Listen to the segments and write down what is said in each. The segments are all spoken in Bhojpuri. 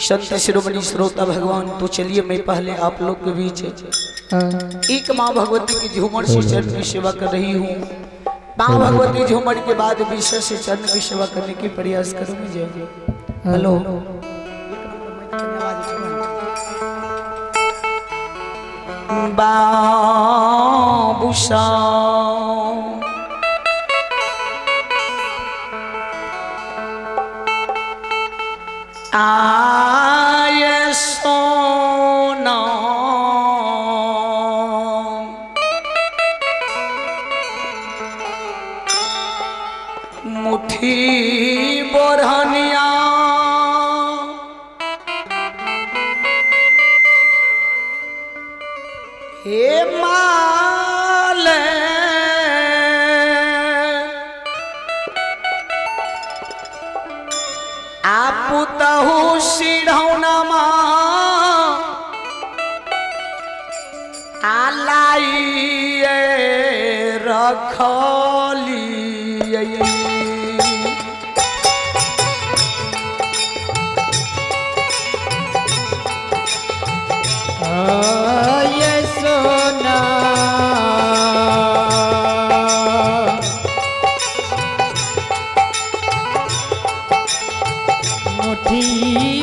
संत शिरोमणि श्रोता भगवान, तो चलिए मैं पहले आप लोग के बीच एक माँ भगवती की झूमर से चरण की सेवा कर रही हूँ। माँ भगवती झूमर के बाद विशेष से चरण की सेवा करने की प्रयास करूंगी। जय हेलो बाबूसा आय सोना मुट्ठी बोरहनिया हे माल आप तहु सिढ़ौना आलाइए रखलिए ये सोना मुट्ठी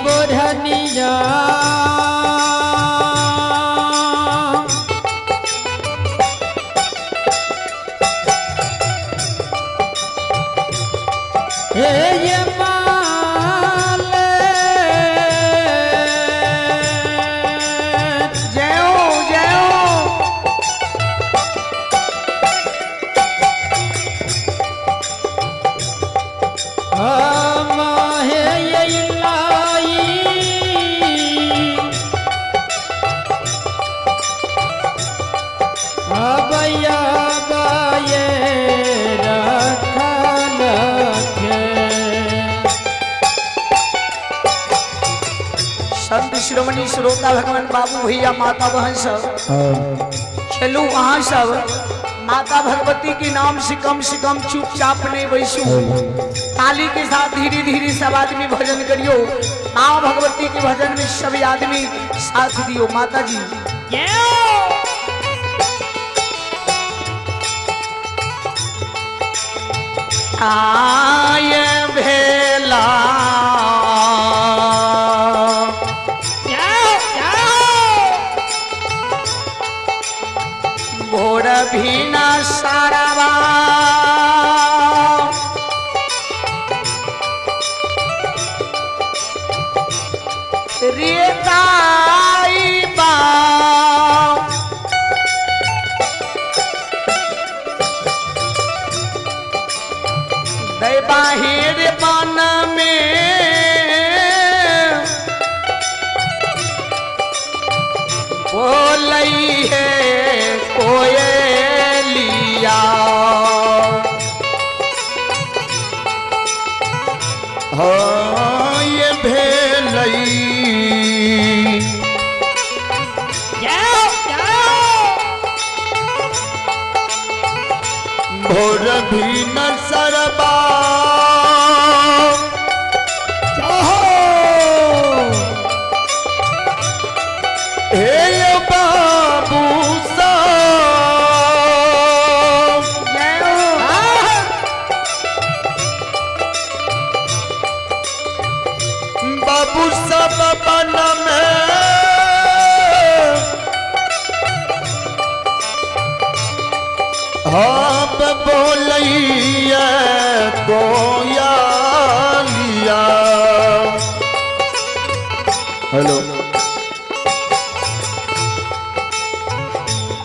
बोरहनिया ये माल संत शिरोमणि श्रोता भगवान, बाबू भैया, माता बहन सब चलू वहाँ सब माता भगवती के नाम से कम चुपचाप नहीं बैसू। ताली के साथ धीरे धीरे सब आदमी भजन करियो। माँ भगवती के भजन में सभी आदमी साथ दियो। माता जी आय भेला भोर भी न सारावा रे ताई बा दे बाहिर बन में बोलई है कोयलिया हाँ ये भेलई भोर भी न सरबा बाबू सब बन में हम बोलिए कोयलिया। हेलो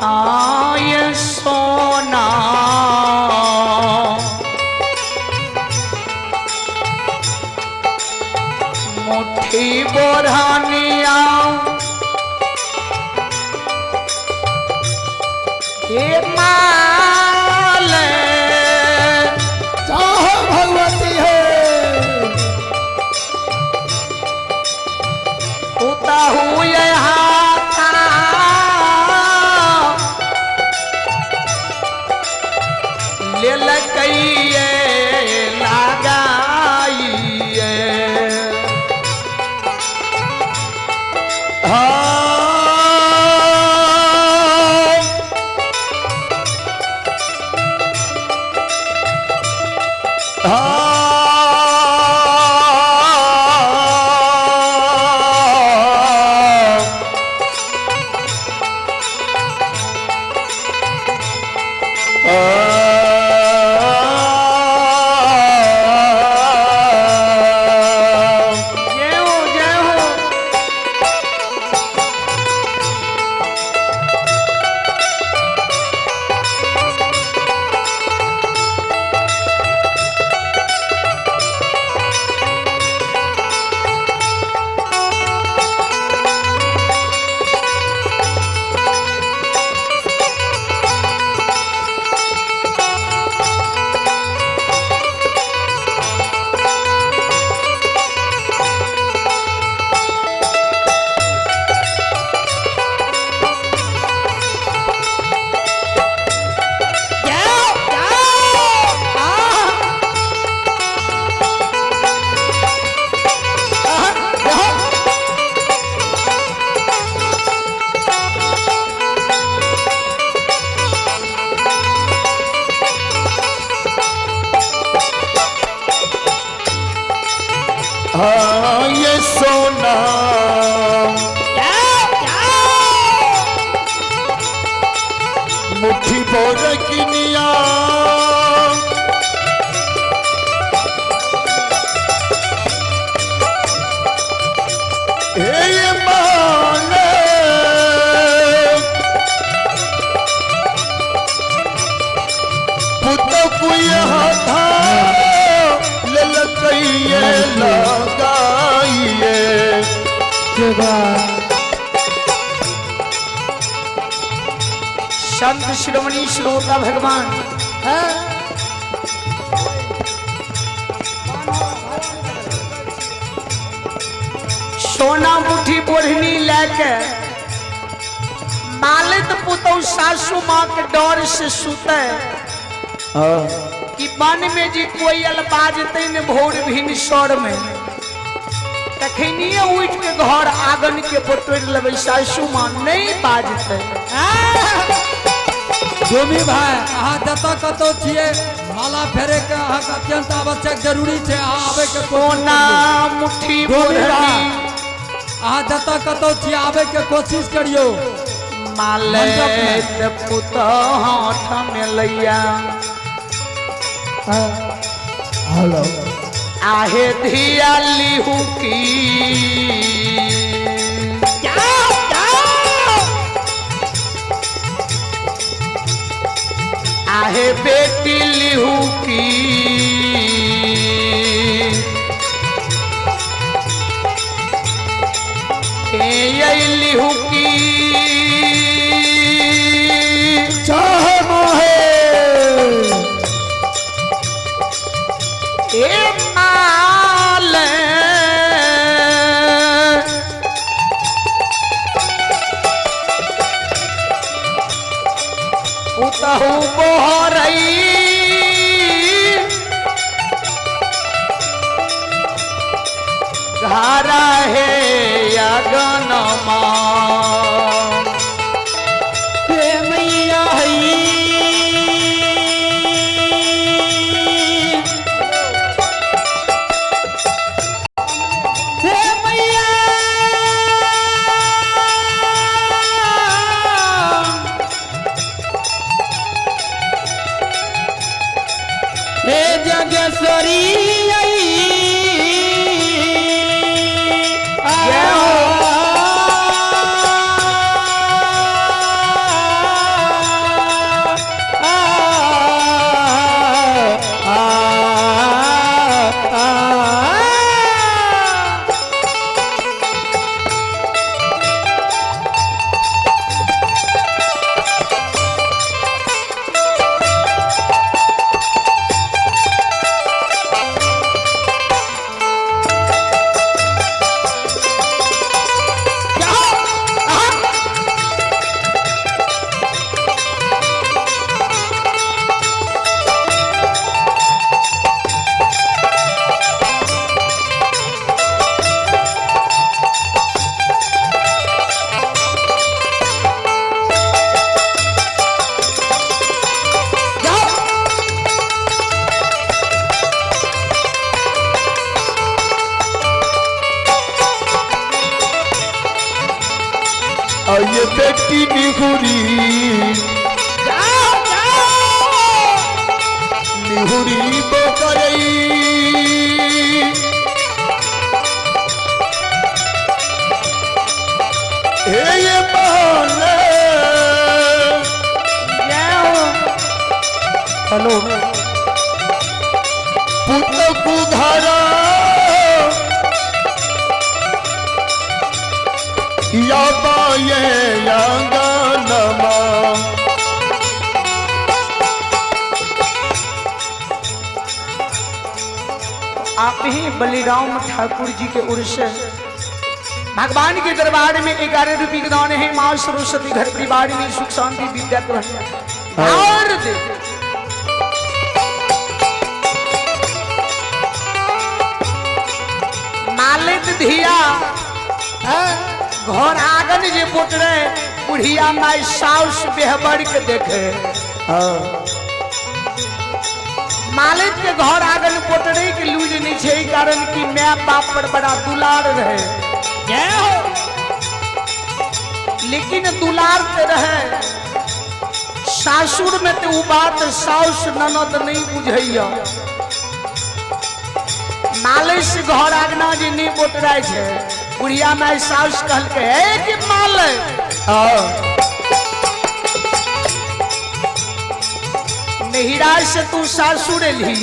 आय सोना मुट्ठी बोरहनिया हे माल चाहो भगवती है उता हुए हाथा ले लकइए लगाइए हे मान पुत कुय हाथा ललकइए लगाइए संत शिरोमणि श्रोता भगवान सोना मुठी बोढ़नी लेके मालित पुतौ सासू माँ के डर से सुते कि मन में जी कोई बाजते न भोर भिन स्वर में तखनिए उठ के घर आंगन के बटोर लेबै सासू माँ नहीं बाजते। गोमी भाई अहाँ जतऽ कतौ छियै माला फेरे के अहाँ के अत्यंत आवश्यक जरूरी छै। अहाँ आबे के सोना मुट्ठी बोढ़नी अहाँ जतऽ कतौ छियै आबे के कोशिश करियो। मालित पुतौ हाथ में लैया हेलो आहे धिया लिहू की आहे बेटी लिहू की ये लिहू की चाहे मोहे ए माल उतहु बोहरई घरा है अगनमा मैया हे जगेश्वरी ये बेटी निहुरी निहुरी बोकरई हे ये बहाने हेलो पुत्र को घरा या बाये अंगनमा आप ही बलिराम ठाकुर जी के उर्स भगवान के दरबार में 11 रुपये के दान है। माँ सरस्वती घर परिवार में सुख शांति विद्या और दे मालित धिया घर आंगन जे बोटरे बुढ़िया माई साउस बेहबर के देखे मालिक के घर आंगन पोटरे के लूज नहीं छे कारण कि मैं बाप पर बड़ा दुलार रहे लेकिन दुलार ते रहे सासुर में तो बात साउस ननद नहीं बुझैया मालिक घर आंगना जे नहीं बोटराय छे बुढ़िया में सास कहल के है कि माल नहिरा से तू सासुर एली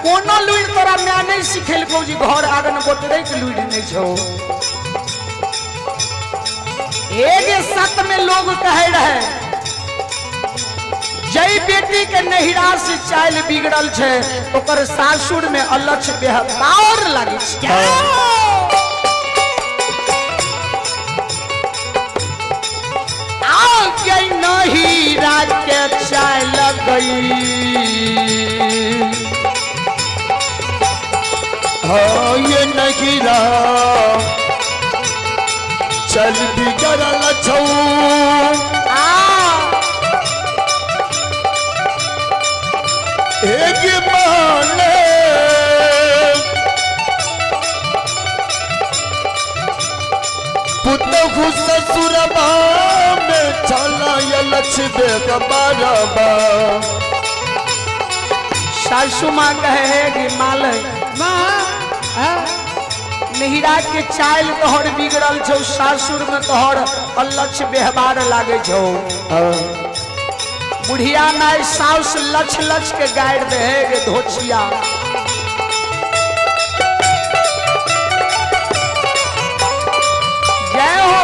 कोनो लुइर तोरा मैं नहीं सिखेल को जी घर आगन बोतरे के लुइर नहीं छो एक सत में लोग कहे रहे जय बेटी के नहिरा से चाल बिगड़ल छे ओकर सासुर में अलक्ष बेहबार लागे छे आओ के नहिरा के चाल गई हाँ ये नहिरा चल बिगड़ल छौ एक माने पुतहु ससुरबा में चला ये लक्ष्य बारबा सासू माँ कहे है कि मालक नहिरा के चाल तोहर बिगड़ल छौ सासुर में तोहर अलक्ष व्यवहार लागे छौ बुढ़िया नाय साउस लक्ष लक्ष के गाड़ दे है धोचिया जय हो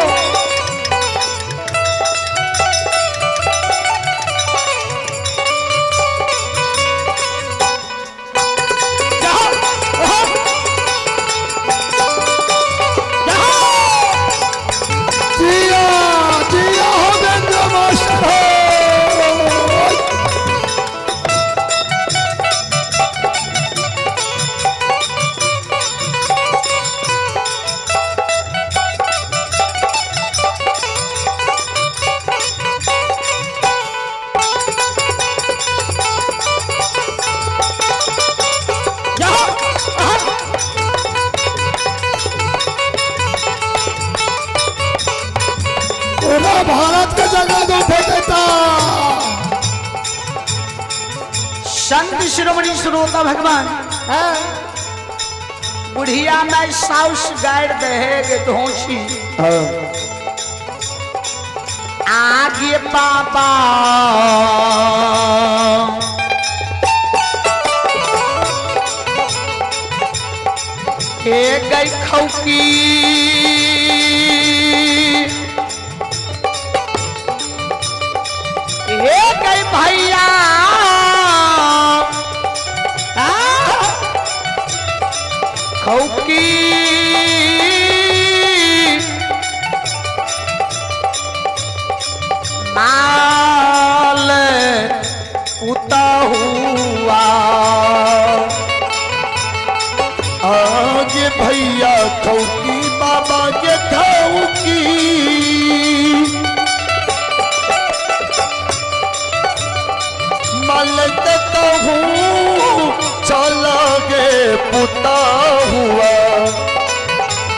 भारत के जगह दो फेंकता संत शिरोमणि श्रोता भगवान बुढ़िया में साउस गाड़ दे है धोची आगे बाबा हे गई खौकी हे गई भैया खौकी माल उता हुआ आगे भैया खौकी बाबा के खौकी देता हूँ चला गे पुता हुआ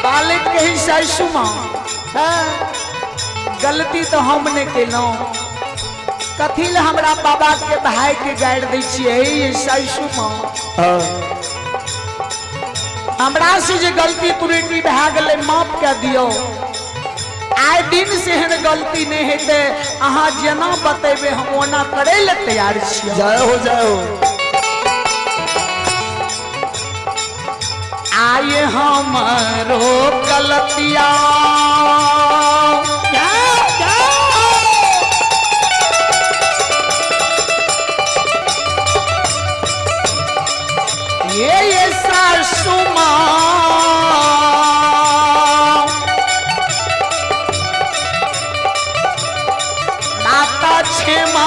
बालिक कही सासू माँ गलती तो हमने केलो कथी ले हमरा बाबा के भाई के गाड़ दै छियै सासू माँ हमरा से जे गलती त्रुटि भए गेलै माफ कऽ दियौ आइ दिन से हन गलती नहीं हेते अहाँ जेना बतेबे हम ओना करे ले तैयार छियै जय हो जय हो आए हमरो गलतिया ये सासू माँ नाता क्षमा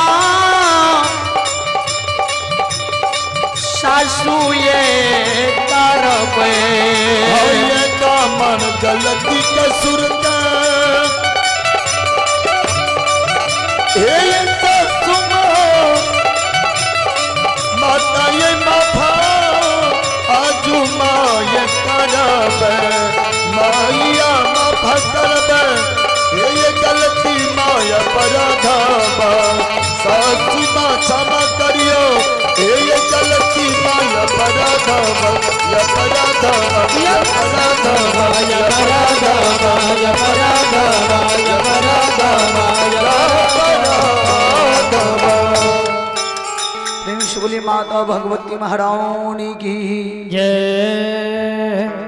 सासू ये करबे ये का मन गलती कसूर का ये सासू माता ये माफा आजू माँ ये करबे माया माफा करबे ये गलती माया अपराधा सासू माँ क्षमा करियो ये गलती माया अपराधा बोली माता भगवती महारानी की जय